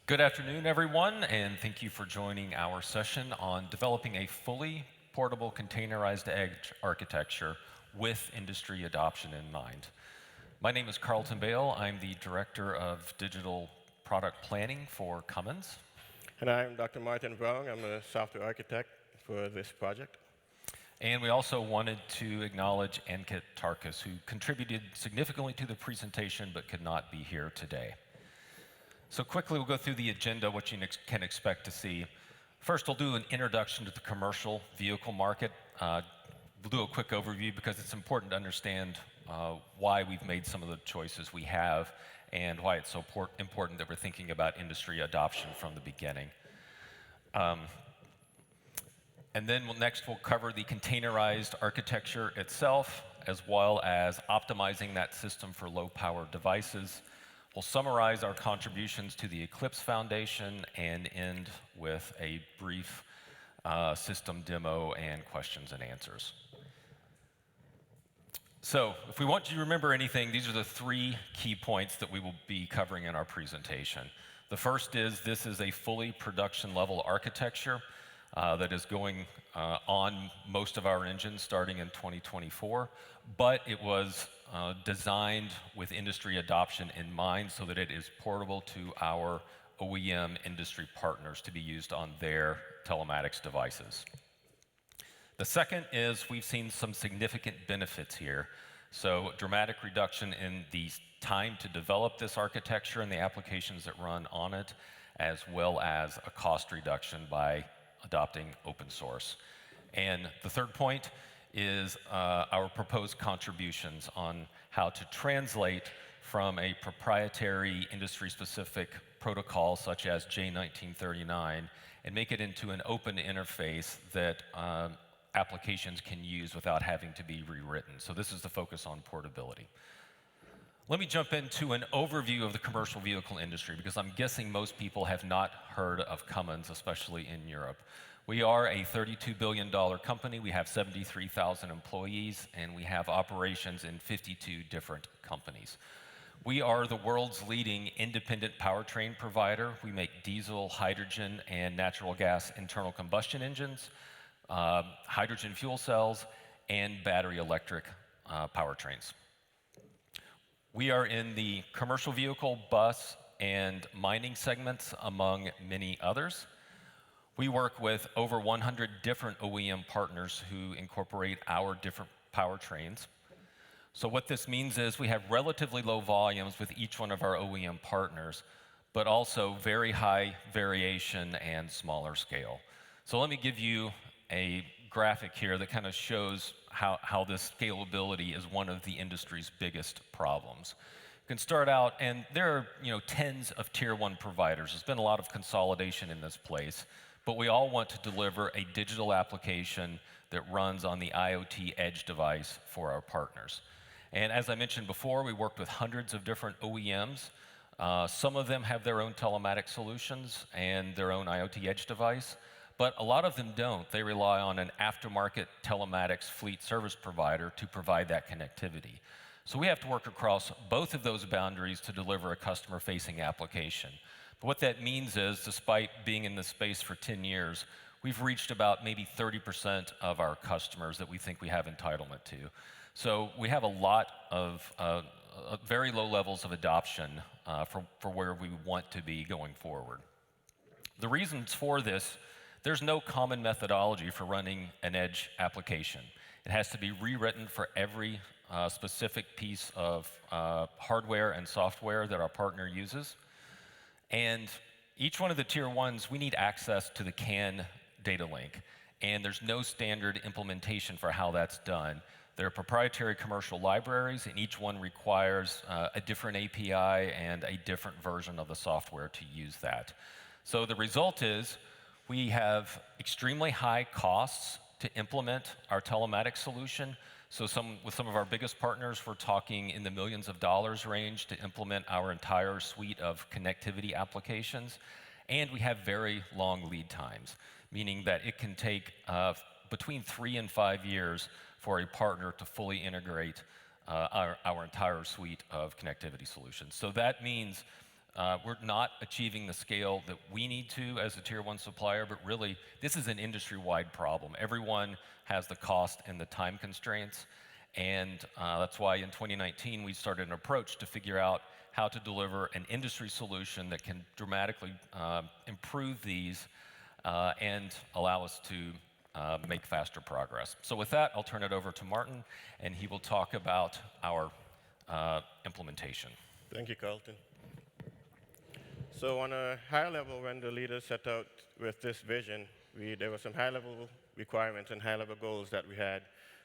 Good afternoon, everyone, and thank you for joining our session on developing a fully portable containerized edge architecture with industry adoption in mind. My name is Carlton Bale. I'm the Director of Digital Product Planning for Cummins. And I'm Dr. Martin Wrong. I'm a software architect for this project. And we also wanted to acknowledge Ankit Tarkas, who contributed significantly to the presentation but could not be here today. So quickly, we'll go through the agenda, what you can expect to see. First, we'll do an introduction to the commercial vehicle market. We'll do a quick overview because it's important to understand why we've made some of the choices we have and why it's so important that we're thinking about industry adoption from the beginning. And then next, we'll cover the containerized architecture itself, as well as optimizing that system for low-power devices. We'll summarize our contributions to the Eclipse Foundation and end with a brief system demo and questions and answers. So, if we want you to remember anything, these are the three key points that we will be covering in our presentation. The first is this is a fully production-level architecture that is going on most of our engines starting in 2024, but it was designed with industry adoption in mind so that it is portable to our OEM industry partners to be used on their telematics devices. The second is we've seen some significant benefits here. So dramatic reduction in the time to develop this architecture and the applications that run on it, as well as a cost reduction by adopting open source. And the third point is our proposed contributions on how to translate from a proprietary industry-specific protocol such as J1939 and make it into an open interface that applications can use without having to be rewritten. So this is the focus on portability. Let me jump into an overview of the commercial vehicle industry because I'm guessing most people have not heard of Cummins, especially in Europe. We are a $32 billion company. We have 73,000 employees, and we have operations in 52 different companies. We are the world's leading independent powertrain provider. We make diesel, hydrogen, and natural gas internal combustion engines, hydrogen fuel cells, and battery electric powertrains. We are in the commercial vehicle, bus, and mining segments, among many others. We work with over 100 different OEM partners who incorporate our different powertrains. So what this means is we have relatively low volumes with each one of our OEM partners, but also very high variation and smaller scale. So let me give you a graphic here that kind of shows how this scalability is one of the industry's biggest problems. You can start out, and there are tens of tier one providers. There's been a lot of consolidation in this place, but we all want to deliver a digital application that runs on the IoT edge device for our partners. And as I mentioned before, we worked with hundreds of different OEMs. Some of them have their own telematics solutions and their own IoT edge device, but a lot of them don't. They rely on an aftermarket telematics fleet service provider to provide that connectivity. So we have to work across both of those boundaries to deliver a customer-facing application. But what that means is, despite being in this space for 10 years, we've reached about maybe 30% of our customers that we think we have entitlement to. So we have a lot of very low levels of adoption for where we want to be going forward. The reasons for this, there's no common methodology for running an edge application. It has to be rewritten for every specific piece of hardware and software that our partner uses. And each one of the tier ones, we need access to the CAN data link. And there's no standard implementation for how that's done. There are proprietary commercial libraries, and each one requires a different API and a different version of the software to use that. So the result is we have extremely high costs to implement our telematics solution. So with some of our biggest partners, we're talking in the millions of dollars range to implement our entire suite of connectivity applications. And we have very long lead times, meaning that it can take between 3 and 5 years for a partner to fully integrate our entire suite of connectivity solutions. So that means we're not achieving the scale that we need to as a tier one supplier, but really, this is an industry-wide problem. Everyone has the cost and the time constraints, and that's why in 2019 we started an approach to figure out how to deliver an industry solution that can dramatically improve these and allow us to make faster progress. So with that, I'll turn it over to Martin, and he will talk about our implementation. Thank you, Carlton. So on a high level, when the leaders set out with this vision, there were some high-level requirements and high-level goals that we had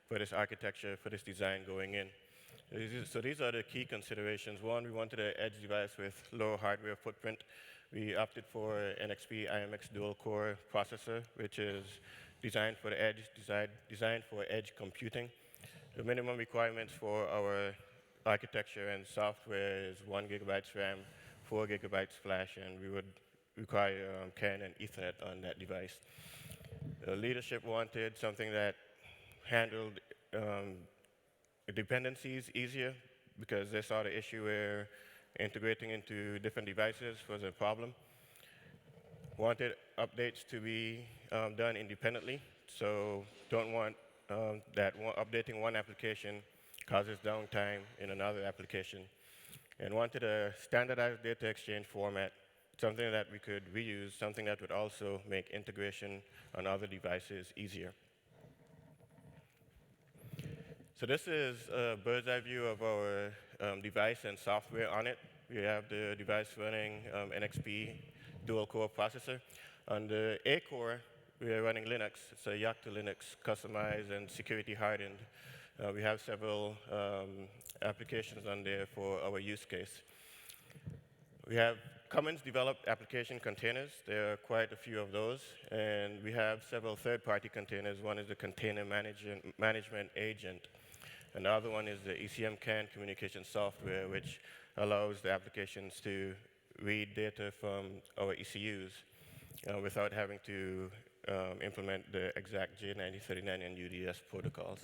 for this architecture, for this design going in. So these are the key considerations. One, we wanted an edge device with low hardware footprint. We opted for NXP IMX dual-core processor, which is designed for the edge, designed for edge computing. The minimum requirements for our architecture and software is 1 gigabytes RAM, 4 gigabytes flash, and we would require CAN and Ethernet on that device. The leadership wanted something that handled dependencies easier, because they saw the issue where integrating into different devices was a problem. Wanted updates to be done independently, so don't want that updating one application causes downtime in another application. And wanted a standardized data exchange format, something that we could reuse, something that would also make integration on other devices easier. So this is a bird's eye view of our device and software on it. We have the device running NXP dual-core processor. On the A core, we are running Linux. It's a Yocto Linux, customized and security hardened. We have several applications on there for our use case. We have Cummins developed application containers. There are quite a few of those. And we have several third-party containers. One is the container management agent. And the other one is the ECM CAN communication software, which allows the applications to read data from our ECUs without having to implement the exact J9039 and UDS protocols.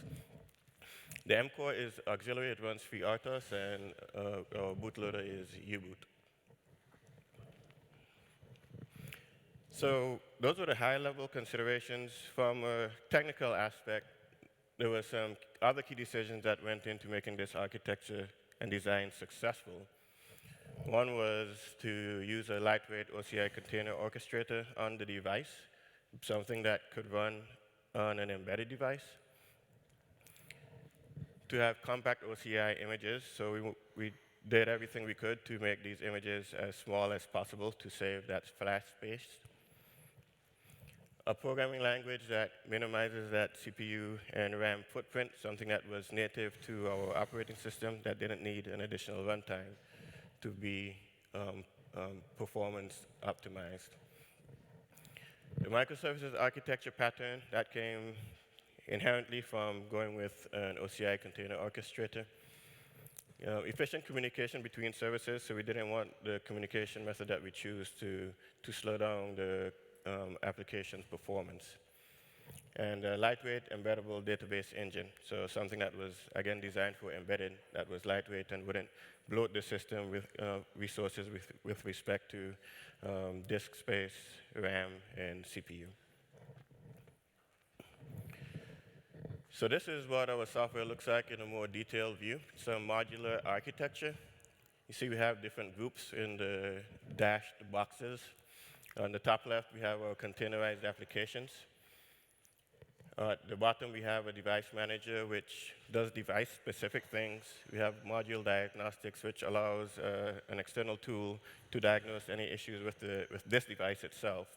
The M core is auxiliary. It runs FreeRTOS, and our bootloader is U-boot. So those were the high-level considerations. From a technical aspect, there were some other key decisions that went into making this architecture and design successful. One was to use a lightweight OCI container orchestrator on the device, something that could run on an embedded device. To have compact OCI images, so we did everything we could to make these images as small as possible to save that flash space. A programming language that minimizes that CPU and RAM footprint, something that was native to our operating system that didn't need an additional runtime to be performance optimized. The microservices architecture pattern, that came inherently from going with an OCI container orchestrator. Efficient communication between services, so we didn't want the communication method that we choose to slow down the application's performance. And a lightweight embeddable database engine, so something that was, again, designed for embedded, that was lightweight and wouldn't bloat the system with resources with respect to disk space, RAM, and CPU. So this is what our software looks like in a more detailed view. It's a modular architecture. You see we have different groups in the dashed boxes. On the top left, we have our containerized applications. At the bottom, we have a device manager, which does device-specific things. We have module diagnostics, which allows an external tool to diagnose any issues with this device itself.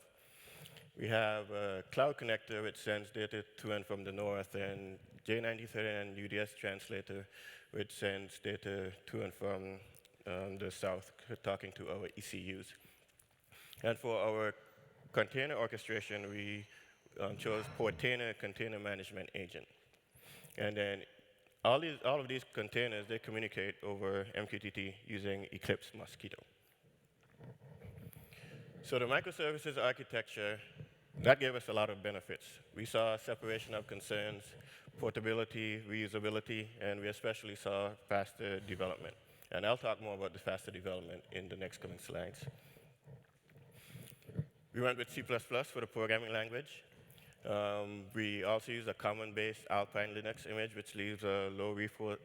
We have a cloud connector, which sends data to and from the north, and J9039 and UDS translator, which sends data to and from the south, talking to our ECUs. And for our container orchestration, we chose Portainer Container Management Agent. And then all of these containers, they communicate over MQTT using Eclipse Mosquito. So the microservices architecture, that gave us a lot of benefits. We saw separation of concerns, portability, reusability, and we especially saw faster development. And I'll talk more about the faster development in the next coming slides. We went with C++ for the programming language. We also use a common-based Alpine Linux image, which leaves a low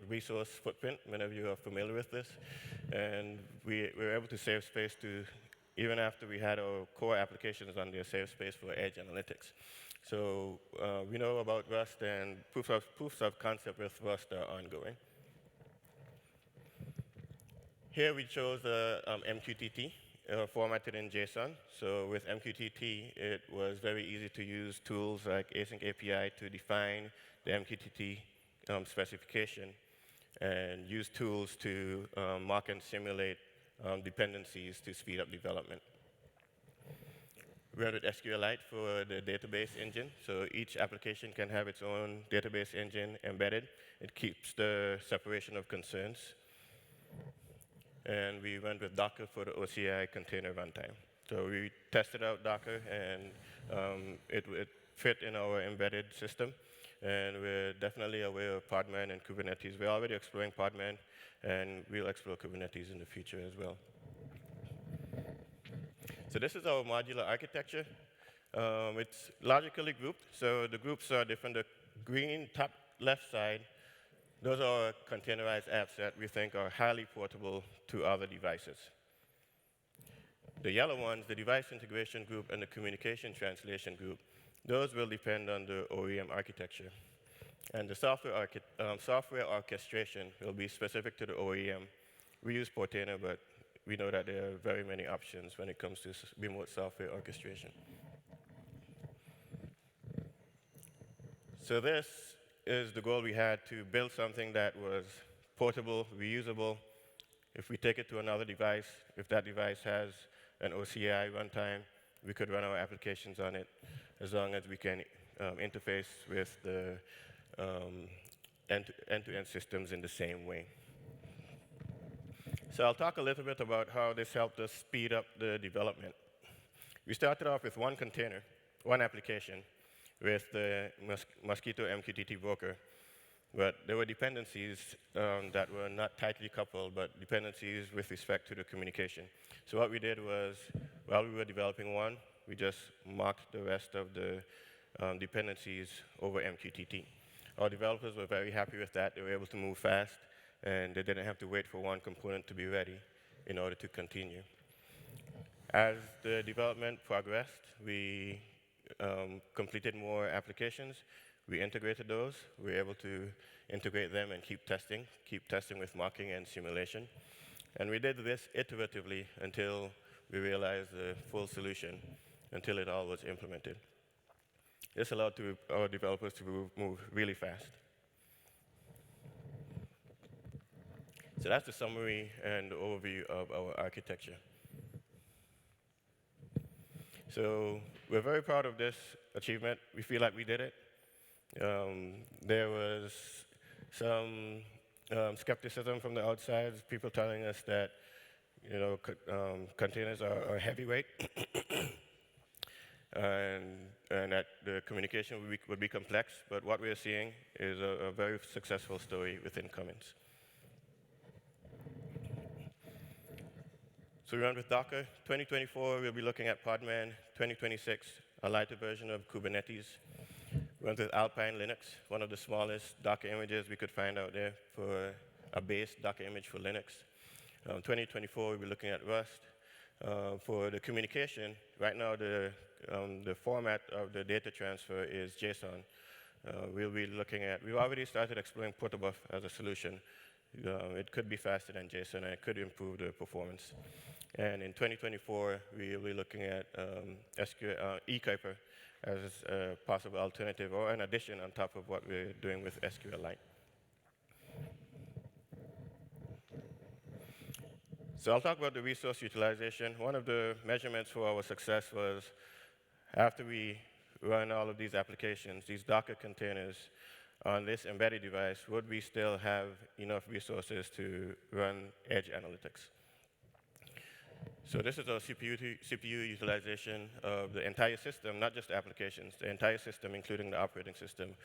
resource footprint. Many of you are familiar with this. And we were able to save space to, even after we had our core applications on there, save space for edge analytics. So we know about Rust, and proofs of concept with Rust are ongoing. Here we chose MQTT. Formatted in JSON. So with MQTT, it was very easy to use tools like Async API to define the MQTT specification and use tools to mock and simulate dependencies to speed up development. We added SQLite for the database engine. So each application can have its own database engine embedded. It keeps the separation of concerns. And we went with Docker for the OCI container runtime. So we tested out Docker, and it fit in our embedded system. And we're definitely aware of Podman and Kubernetes. We're already exploring Podman, and we'll explore Kubernetes in the future as well. So this is our modular architecture. It's logically grouped. So the groups are different. The green top left side, those are containerized apps that we think are highly portable to other devices. The yellow ones, the device integration group and the communication translation group, those will depend on the OEM architecture. And the software orchestration will be specific to the OEM. We use Portainer, but we know that there are very many options when it comes to remote software orchestration. So this is the goal we had, to build something that was portable, reusable. If we take it to another device, if that device has an OCI runtime, we could run our applications on it as long as we can interface with the end-to-end systems in the same way. So I'll talk a little bit about how this helped us speed up the development. We started off with one container, one application, with the Mosquito MQTT broker. But there were dependencies that were not tightly coupled, but dependencies with respect to the communication. So what we did was, while we were developing one, we just mocked the rest of the dependencies over MQTT. Our developers were very happy with that. They were able to move fast, and they didn't have to wait for one component to be ready in order to continue. As the development progressed, we completed more applications. We integrated those. We were able to integrate them and keep testing with mocking and simulation. And we did this iteratively until we realized the full solution, until it all was implemented. This allowed our developers to move really fast. So that's the summary and the overview of our architecture. So we're very proud of this achievement. We feel like we did it. There was some skepticism from the outside, people telling us that containers are heavyweight and that the communication would be complex. But what we're seeing is a very successful story within Cummins. So we run with Docker. 2024, we'll be looking at Podman. 2026, a lighter version of Kubernetes. We went with Alpine Linux, one of the smallest Docker images we could find out there for a base Docker image for Linux. 2024, we'll be looking at Rust. For the communication, right now the format of the data transfer is JSON. We'll be looking at, we've already started exploring protobuf as a solution. It could be faster than JSON, and it could improve the performance. And in 2024, we'll be looking at eCuper as a possible alternative or an addition on top of what we're doing with SQLite. So I'll talk about the resource utilization. One of the measurements for our success was after we run all of these applications, these Docker containers on this embedded device, would we still have enough resources to run edge analytics? So this is our CPU utilization of the entire system, not just the applications, the entire system, including the operating system,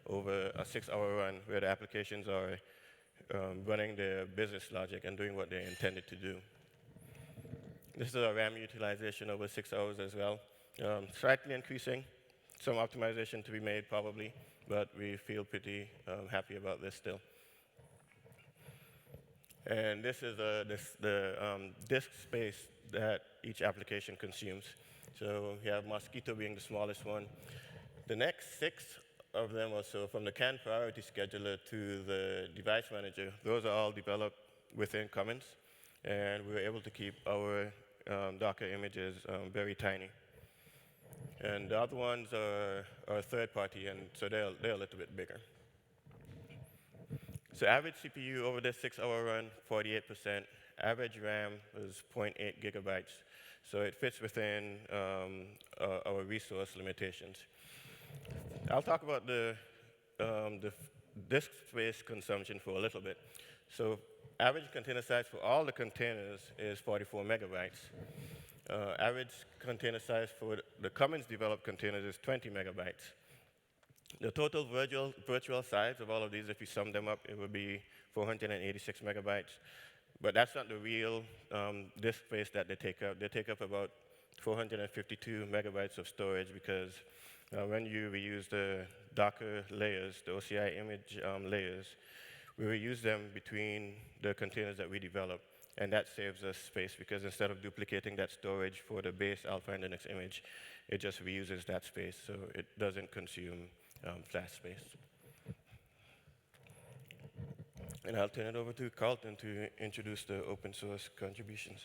over a 6-hour run where the applications are running their business logic and doing what they intended to do. This is our RAM utilization over 6 hours as well. Slightly increasing, some optimization to be made probably, but we feel pretty happy about this still. And this is the disk space that each application consumes. So you have Mosquito being the smallest one. The next 6 of them or so, from the CAN priority scheduler to the device manager, those are all developed within Cummins. And we were able to keep our Docker images very tiny. And the other ones are third party, and so they're a little bit bigger. So average CPU over this 6-hour run, 48%. Average RAM is 0.8 gigabytes. So it fits within our resource limitations. I'll talk about the disk space consumption for a little bit. So average container size for all the containers is 44 megabytes. Average container size for the Cummins developed containers is 20 megabytes. The total virtual size of all of these, if you sum them up, it would be 486 megabytes. But that's not the real disk space that they take up. They take up about 452 megabytes of storage because when you reuse the Docker layers, the OCI image layers, we reuse them between the containers that we develop. And that saves us space because instead of duplicating that storage for the base alpha and Linux image, it just reuses that space, so it doesn't consume flash space. And I'll turn it over to Carlton to introduce the open source contributions.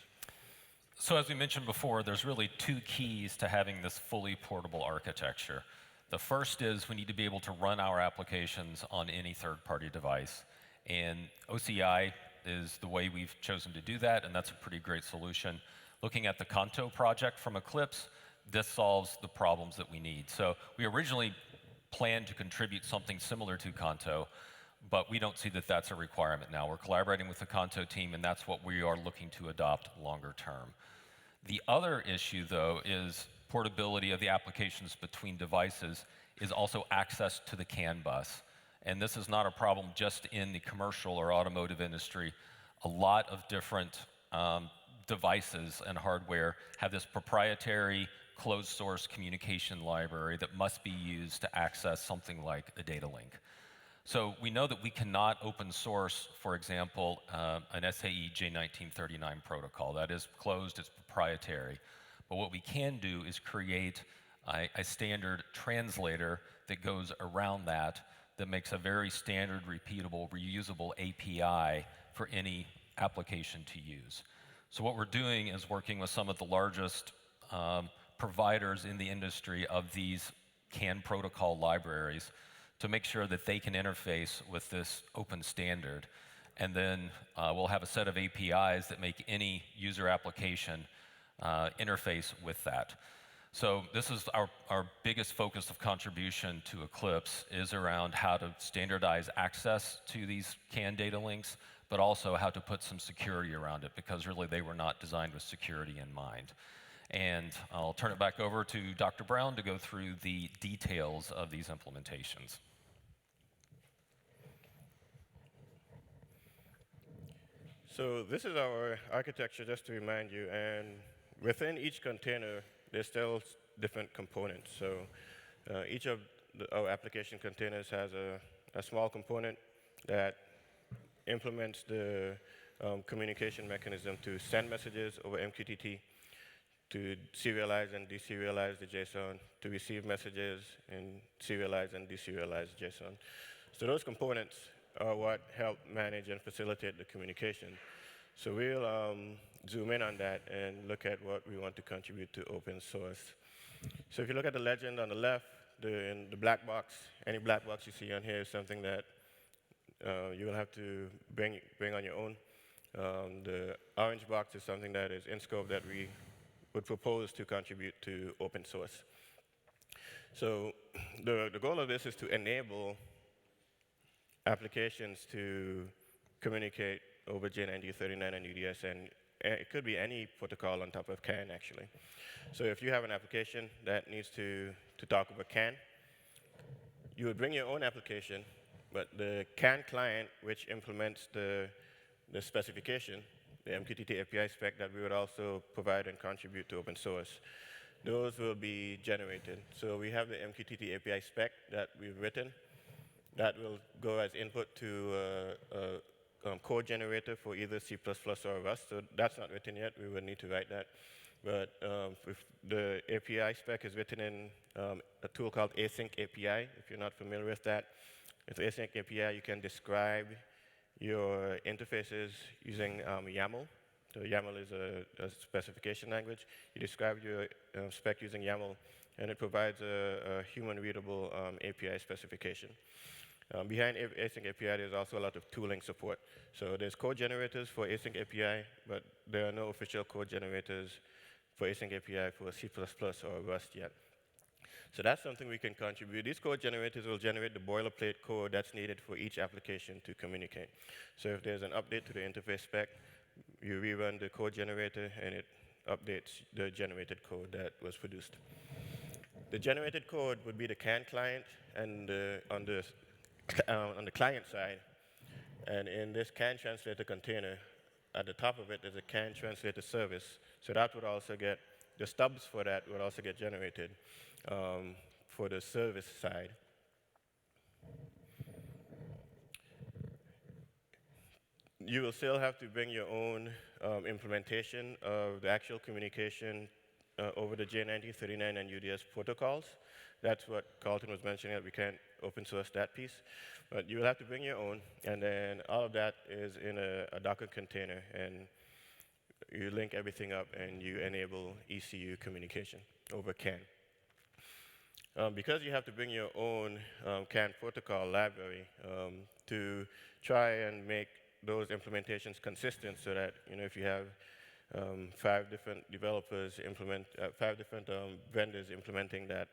So as we mentioned before, there's really 2 keys to having this fully portable architecture. The first is we need to be able to run our applications on any third-party device. And OCI is the way we've chosen to do that, and that's a pretty great solution. Looking at the Conto project from Eclipse, this solves the problems that we need. So we originally planned to contribute something similar to Conto, but we don't see that that's a requirement now. We're collaborating with the Conto team, and that's what we are looking to adopt longer term. The other issue, though, is portability of the applications between devices is also access to the CAN bus. And this is not a problem just in the commercial or automotive industry. A lot of different devices and hardware have this proprietary closed source communication library that must be used to access something like a data link. So we know that we cannot open source, for example, an SAE J1939 protocol. That is closed, it's proprietary. But what we can do is create a standard translator that goes around that makes a very standard, repeatable, reusable API for any application to use. So what we're doing is working with some of the largest providers in the industry of these CAN protocol libraries to make sure that they can interface with this open standard. And then we'll have a set of APIs that make any user application interface with that. So this is our biggest focus of contribution to Eclipse is around how to standardize access to these CAN data links, but also how to put some security around it, because really they were not designed with security in mind. And I'll turn it back over to Dr. Brown to go through the details of these implementations. So this is our architecture, just to remind you, and within each container, there's still different components. So each of our application containers has a small component that implements the communication mechanism to send messages over MQTT, to serialize and deserialize the JSON, to receive messages and serialize and deserialize JSON. So those components are what help manage and facilitate the communication. So we'll zoom in on that and look at what we want to contribute to open source. So if you look at the legend on the left, in the black box, any black box you see on here is something that you will have to bring on your own. The orange box is something that is in scope that we would propose to contribute to open source. So the goal of this is to enable applications to communicate over J9039 and UDS, and it could be any protocol on top of CAN, actually. So if you have an application that needs to talk over CAN, you would bring your own application, But the CAN client, which implements the specification, the MQTT API spec that we would also provide and contribute to open source, those will be generated. So we have the MQTT API spec that we've written that will go as input to a code generator for either C++ or Rust. So that's not written yet. We will need to write that. But if the API spec is written in a tool called Async API. If you're not familiar with that, with Async API, you can describe your interfaces using YAML. So YAML is a specification language. You describe your spec using YAML, and it provides a human-readable API specification. Behind Async API, there's also a lot of tooling support. So there's code generators for Async API, but there are no official code generators for Async API for C++ or Rust yet. So that's something we can contribute. These code generators will generate the boilerplate code that's needed for each application to communicate. So if there's an update to the interface spec, you rerun the code generator, and it updates the generated code that was produced. The generated code would be the CAN client, and on the client side, and in this CAN translator container, at the top of it is a CAN translator service. So that would also get, the stubs for that would also get generated for the service side. You will still have to bring your own implementation of the actual communication over the J1939 and UDS protocols. That's what Carlton was mentioning, that we can't open source that piece. But you will have to bring your own, and then all of that is in a Docker container, and you link everything up, and you enable ECU communication over CAN. Because you have to bring your own CAN protocol library to try and make those implementations consistent, so that if you have 5 different developers implement, 5 different vendors implementing that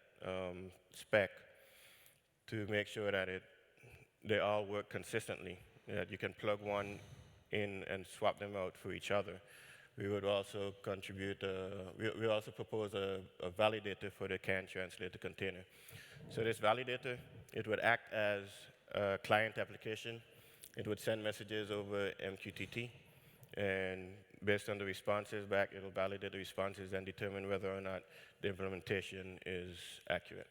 spec, to make sure that they all work consistently, that you can plug one in and swap them out for each other. We would also contribute, we also propose a validator for the CAN translator container. So this validator, it would act as a client application. It would send messages over MQTT, and based on the responses back, it will validate the responses and determine whether or not the implementation is accurate.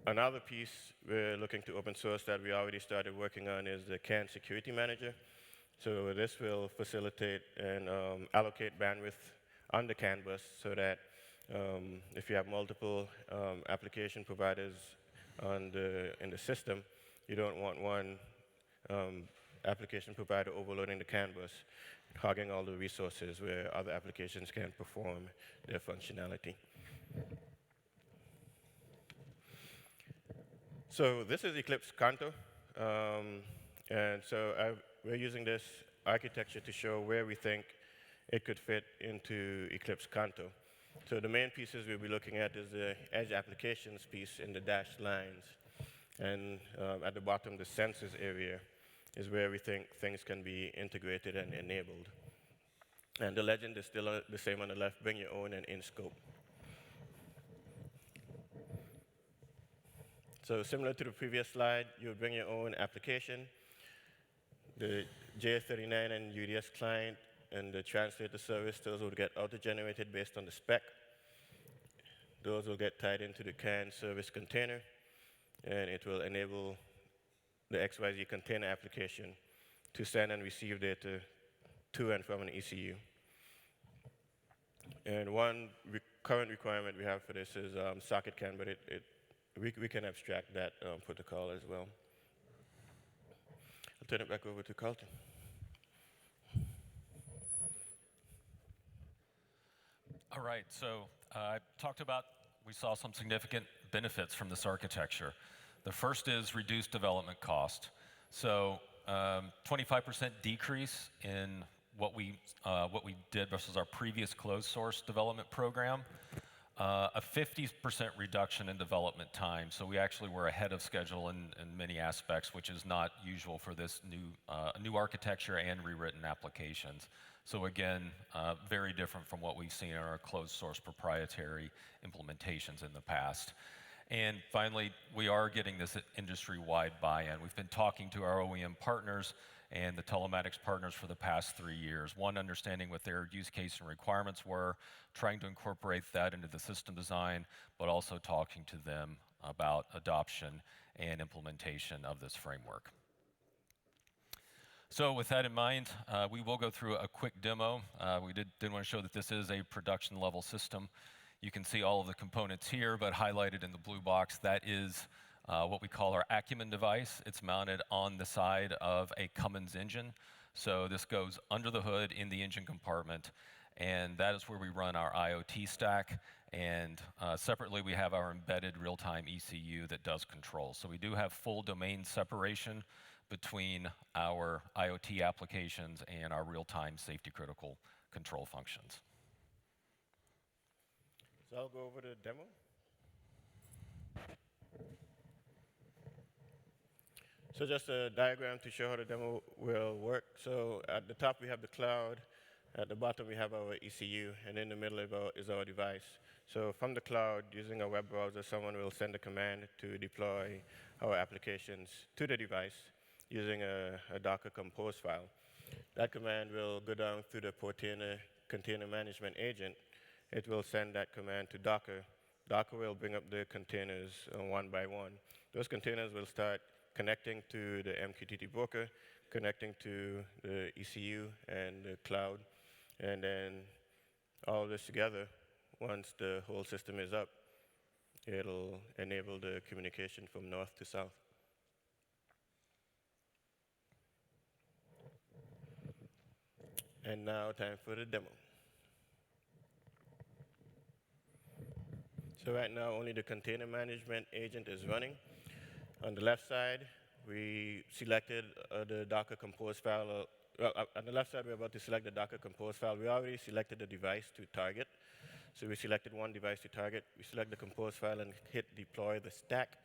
Another piece we're looking to open source that we already started working on is the CAN Security Manager. So this will facilitate and allocate bandwidth on the CAN bus, so that if you have multiple application providers in the system, you don't want one application provider overloading the CAN bus, hogging all the resources where other applications can't perform their functionality. So this is EclipseCon, and so we're using this architecture to show where we think it could fit into EclipseCon. So the main pieces we'll be looking at is the edge applications piece in the dashed lines. And at the bottom, the sensors area is where we think things can be integrated and enabled. And the legend is still the same on the left: bring your own and in scope. So similar to the previous slide, you would bring your own application. The J39 and UDS client and the translator service, those will get auto-generated based on the spec. Those will get tied into the CAN service container, and it will enable the XYZ container application to send and receive data to and from an ECU. And one current requirement we have for this is socket CAN, but we can abstract that protocol as well. I'll turn it back over to Carlton. All right, so I talked about, we saw some significant benefits from this architecture. The first is reduced development cost. So 25% decrease in what we did versus our previous closed source development program. A 50% reduction in development time. So we actually were ahead of schedule in many aspects, which is not usual for this new architecture and rewritten applications. So again, very different from what we've seen in our closed source proprietary implementations in the past. And finally, we are getting this industry-wide buy-in. We've been talking to our OEM partners and the telematics partners for the past 3 years. One, understanding what their use case and requirements were, trying to incorporate that into the system design, but also talking to them about adoption and implementation of this framework. So with that in mind, we will go through a quick demo. We did want to show that this is a production level system. You can see all of the components here, but highlighted in the blue box, that is what we call our Acumen device. It's mounted on the side of a Cummins engine. So this goes under the hood in the engine compartment, and that is where we run our IoT stack. And separately, we have our embedded real-time ECU that does control. So we do have full domain separation between our IoT applications and our real-time safety-critical control functions. So I'll go over the demo. So just a diagram to show how the demo will work. So at the top, we have the cloud. At the bottom, we have our ECU. And in the middle is our device. So from the cloud, using a web browser, someone will send a command to deploy our applications to the device using a Docker Compose file. That command will go down through the container management agent. It will send that command to Docker. Docker will bring up the containers one by one. Those containers will start connecting to the MQTT broker, connecting to the ECU and the cloud, and then all this together, once the whole system is up, it'll enable the communication from north to south. And now time for the demo. So right now, only the container management agent is running. On the left side, we selected the Docker Compose file. On the left side, we're about to select the Docker Compose file. We already selected the device to target. So we selected one device to target. We select the Compose file and hit deploy the stack.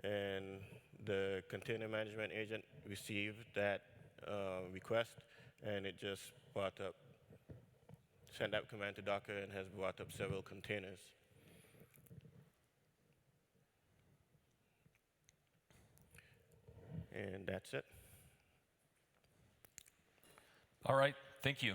And the container management agent received that request, and it just sent that command to Docker and has brought up several containers. And that's it. All right, thank you.